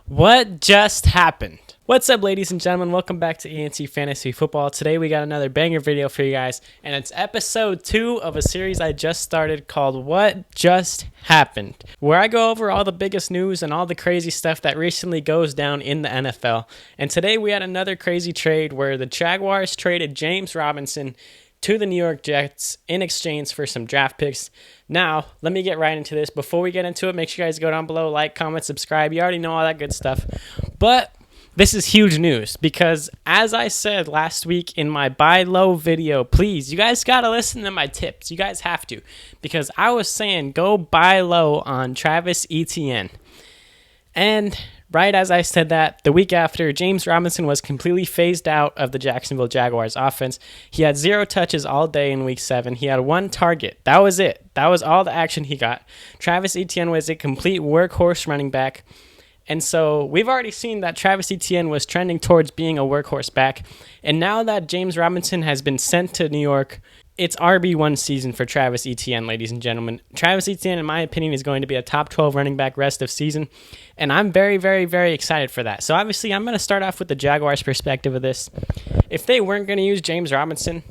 What just happened? What's up, ladies and gentlemen? Welcome back to ENT Fantasy Football. Today we got another banger video for you guys, and it's episode 2 of a series I just started called What Just Happened, where I go over all the biggest news and all the crazy stuff that recently goes down in the NFL. And today we had another crazy trade where the Jaguars traded James Robinson to the New York Jets in exchange for some draft picks. Now, let me get right into this. Before we get into it, make sure you guys go down below, like, comment, subscribe. You already know all that good stuff. But this is huge news because, as I said last week in my buy low video, please, you guys got to listen to my tips. You guys have to, because I was saying go buy low on Travis Etienne. And right as I said that, the week after, James Robinson was completely phased out of the Jacksonville Jaguars offense. He had 0 touches all day in week 7. He had 1 target. That was it. That was all the action he got. Travis Etienne was a complete workhorse running back. And so we've already seen that Travis Etienne was trending towards being a workhorse back. And now that James Robinson has been sent to New York, it's RB1 season for Travis Etienne, ladies and gentlemen. Travis Etienne, in my opinion, is going to be a top 12 running back rest of season. And I'm very, very, very excited for that. So obviously, I'm going to start off with the Jaguars' perspective of this. If they weren't going to use James Robinson,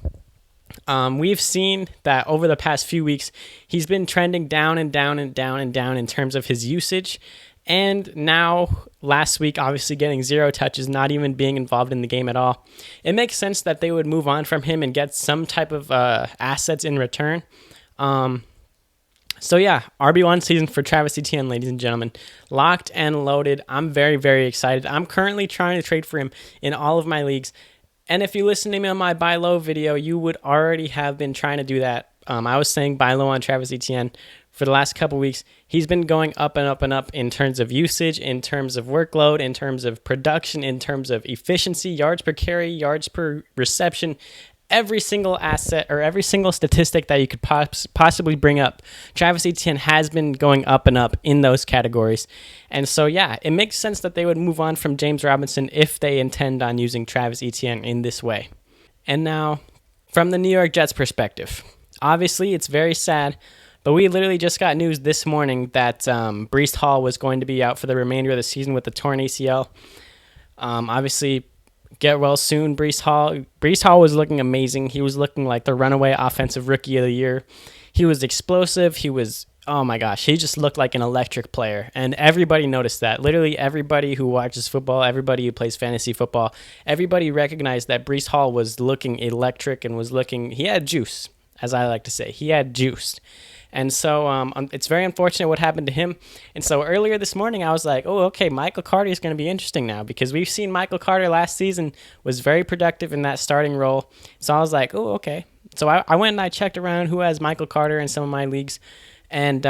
we've seen that over the past few weeks, he's been trending down and down and down and down in terms of his usage. And now, last week, obviously getting 0 touches, not even being involved in the game at all. It makes sense that they would move on from him and get some type of assets in return. So yeah, RB1 season for Travis Etienne, ladies and gentlemen. Locked and loaded. I'm very, very excited. I'm currently trying to trade for him in all of my leagues. And if you listen to me on my buy low video, you would already have been trying to do that. I was saying buy low on Travis Etienne for the last couple weeks. He's been going up and up and up in terms of usage, in terms of workload, in terms of production, in terms of efficiency, yards per carry, yards per reception, every single asset or every single statistic that you could possibly bring up. Travis Etienne has been going up and up in those categories. And so, yeah, it makes sense that they would move on from James Robinson if they intend on using Travis Etienne in this way. And now, from the New York Jets perspective, obviously it's very sad, but we literally just got news this morning that Breece Hall was going to be out for the remainder of the season with the torn ACL. Obviously, get well soon, Breece Hall. Breece Hall was looking amazing. He was looking like the runaway offensive rookie of the year. He was explosive. Oh my gosh, he just looked like an electric player. And everybody noticed that. Literally everybody who watches football, everybody who plays fantasy football, everybody recognized that Breece Hall was looking electric and he had juice, as I like to say. He had juice. And so it's very unfortunate what happened to him. And so earlier this morning, I was like, oh, okay, Michael Carter is going to be interesting now, because we've seen Michael Carter last season was very productive in that starting role. So I was like, oh, okay. So I went and I checked around who has Michael Carter in some of my leagues. And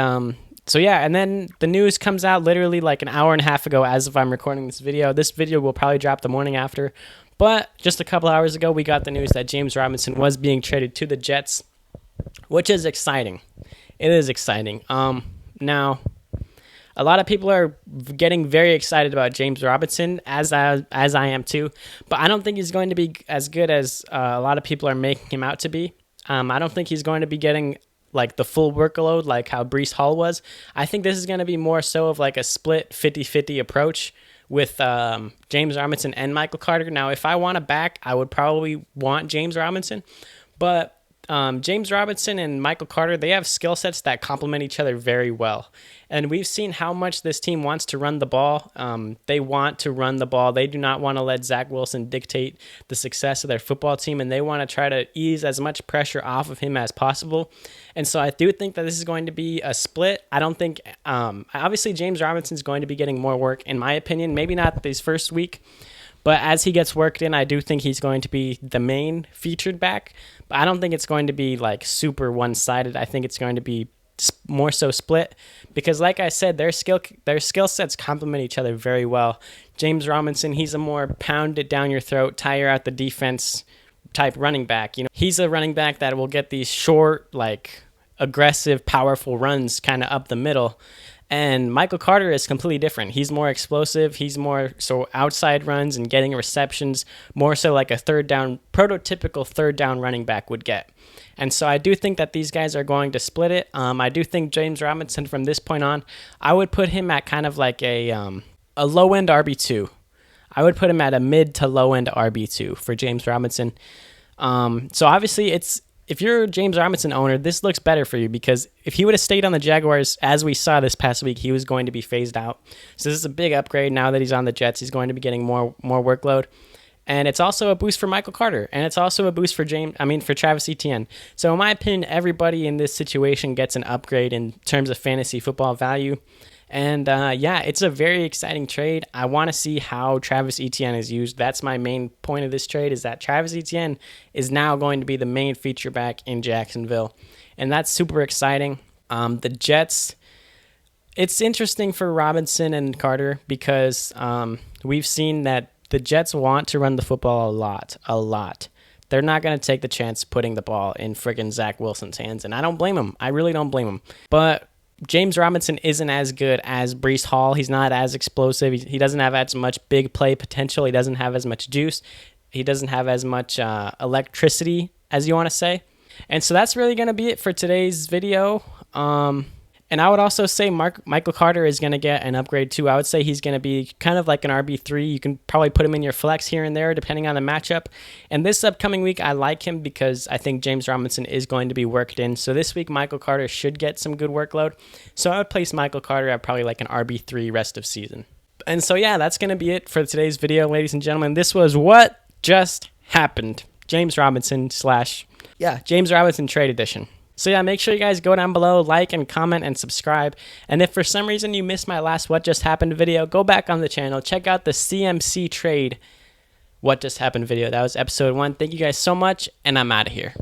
so, yeah, and then the news comes out literally like an hour and a half ago as if I'm recording this video. This video will probably drop the morning after. But just a couple hours ago, we got the news that James Robinson was being traded to the Jets, which is exciting. It is exciting. Now, a lot of people are getting very excited about James Robinson, as I am too. But I don't think he's going to be as good as a lot of people are making him out to be. I don't think he's going to be getting like the full workload like how Breece Hall was. I think this is going to be more so of like a split 50-50 approach with James Robinson and Michael Carter. Now, if I want a back, I would probably want James Robinson. But James Robinson and Michael Carter, they have skill sets that complement each other very well. And we've seen how much this team wants to run the ball. They want to run the ball. They do not want to let Zach Wilson dictate the success of their football team, and they want to try to ease as much pressure off of him as possible. And so I do think that this is going to be a split. I don't think, obviously James Robinson is going to be getting more work, in my opinion, maybe not this first week. But as he gets worked in, I do think he's going to be the main featured back. But I don't think it's going to be like super one-sided. I think it's going to be more so split, because like I said, their skill sets complement each other very well. James Robinson, he's a more pound it down your throat, tire out the defense type running back. He's a running back that will get these short, like aggressive, powerful runs kind of up the middle. And Michael Carter is completely different. He's more explosive. He's more so outside runs and getting receptions, more so like a prototypical third down running back would get. And so I do think that these guys are going to split it. I do think James Robinson from this point on, I would put him at kind of like a a low end RB2. I would put him at a mid to low end RB2 for James Robinson. So obviously, if you're a James Robinson owner, this looks better for you, because if he would have stayed on the Jaguars, as we saw this past week, he was going to be phased out. So this is a big upgrade. Now that he's on the Jets, he's going to be getting more workload. And it's also a boost for Michael Carter, and it's also a boost for for Travis Etienne. So in my opinion, everybody in this situation gets an upgrade in terms of fantasy football value. And yeah, it's a very exciting trade. I want to see how Travis Etienne is used. That's my main point of this trade, is that Travis Etienne is now going to be the main feature back in Jacksonville. And that's super exciting. The Jets, it's interesting for Robinson and Carter, because we've seen that the Jets want to run the football a lot. They're not going to take the chance putting the ball in friggin' Zach Wilson's hands, and I don't blame them. I really don't blame them. But James Robinson isn't as good as Breece Hall. He's not as explosive. He doesn't have as much big play potential. He doesn't have as much juice. He doesn't have as much electricity, as you want to say. And so that's really going to be it for today's video. And I would also say Michael Carter is going to get an upgrade too. I would say he's going to be kind of like an RB3. You can probably put him in your flex here and there, depending on the matchup. And this upcoming week, I like him because I think James Robinson is going to be worked in. So this week, Michael Carter should get some good workload. So I would place Michael Carter at probably like an RB3 rest of season. And so yeah, that's going to be it for today's video, ladies and gentlemen. This was What Just Happened. James Robinson trade edition. So yeah, make sure you guys go down below, like and comment and subscribe. And if for some reason you missed my last What Just Happened video, go back on the channel. Check out the CMC trade What Just Happened video. That was episode 1. Thank you guys so much, and I'm out of here.